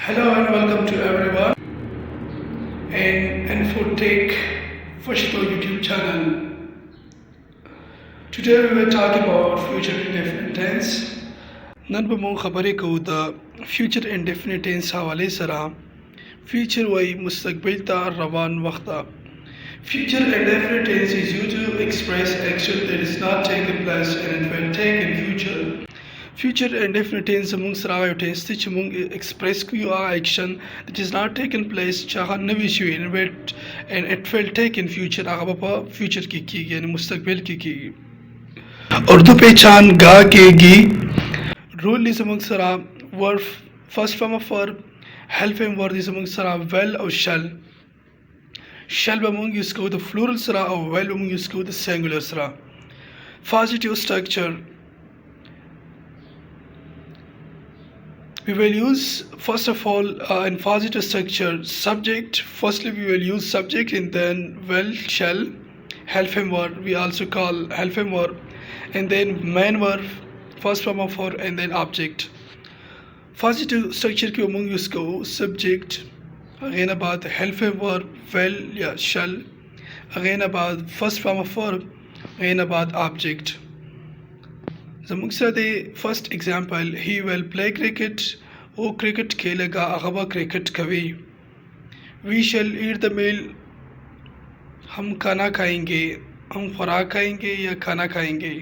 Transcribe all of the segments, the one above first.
Hello and welcome to everyone in Infotech Pashto YouTube channel. Today we will talk about future indefinite tense. نن به مون خبرې کوو د future indefinite tense حواله سره. future وای مستقبل ته روان وخت ته. Future indefinite tense is used to express action that is not taken place and it will take in future. Future indefinite tense among sara یو tense دی چې مونږ express کوو action that is not taken place چې هغه نوي شوی and it will take in future هغه په future کې کیږي یعنی مستقبل کې کیږي. اردو پہچان گا کېږي. rule دی زمونږ سره verb first form of verb helping verb دی زمونږ سره will او shall به مونږ یوز کوو د plural سره او will به مونږ یوز کوو د singular سره. positive structure we will use first of all in positive structure subject. Firstly we will use subject and then will, shall, helping verb we also call helping verb, and then main verb first form of verb and then object. Positive structure के उमंग use को subject again about helping verb will या shall again about first form of verb again about object. زموږ سره د first example he will play cricket او cricket खेलेगा هغه به cricket کوي. we shall eat the meal हम खाना खाएंगे हम खुराक खाएंगे या खाना खाएंगे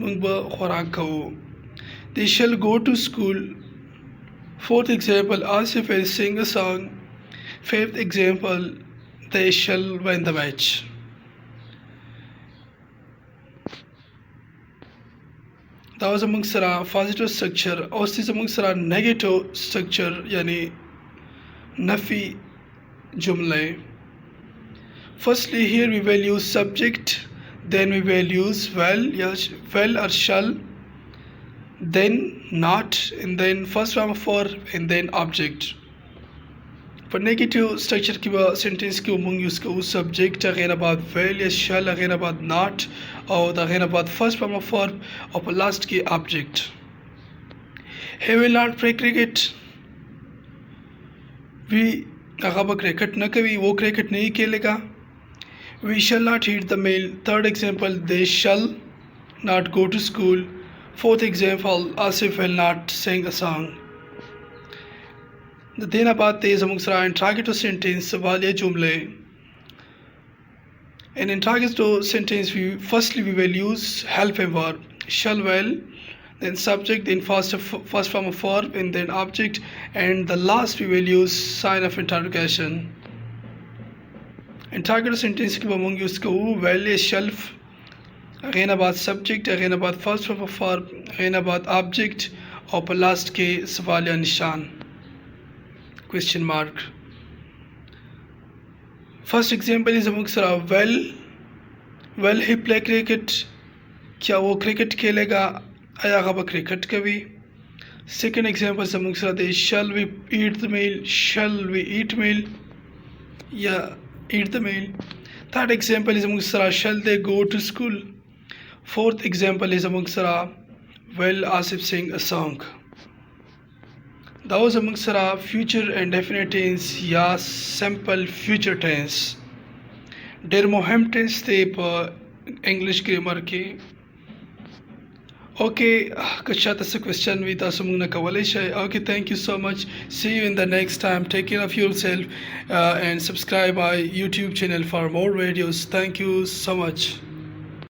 موږ به خوراک کوو. they shall go to school. Fourth example Asif will sing a song. Fifth example they shall win the match. That was among sara positive structure. Also among sara negative structure yani nafi jumle. Firstly here we will use subject, then we will use well or shall, then not, and then first form of verb and then object. For negative structure की sentence की उमंग use को subject again about will या shall again about not और again about first form of verb और last की object. He will not play cricket. We अगर cricket न कभी वो cricket नहीं खेलेगा. We shall not eat the meal. Third example they shall not go to school. Fourth example Asif will not sing a song. The thing about this among sara interrogative sentence सवालिया जुमले. In interrogative sentence firstly we will use helping verb shall will, then subject, then first form of verb and then object, and the last we will use sign of interrogation. Interrogative sentence की among use को will या shall again about subject again about first form of verb again about object और last के सवालिया निशान question mark. First example is among sara well he play cricket क्या वो cricket खेलेगा आया गबा cricket कभी. Second example is among sara they shall we eat the meal shall we eat meal या eat the meal. Third example is among sara shall they go to school. Fourth example is among sara will Asif sing a song. That was among sara future indefinite tense या simple future tense. ډېر مهم tense دی په English grammar کې. Okay, که چاته څه question وي تاسو موږ نه کولی شئ. Okay, thank you so much. See you in the next time. Take care of yourself and subscribe my YouTube channel for more videos. Thank you so much.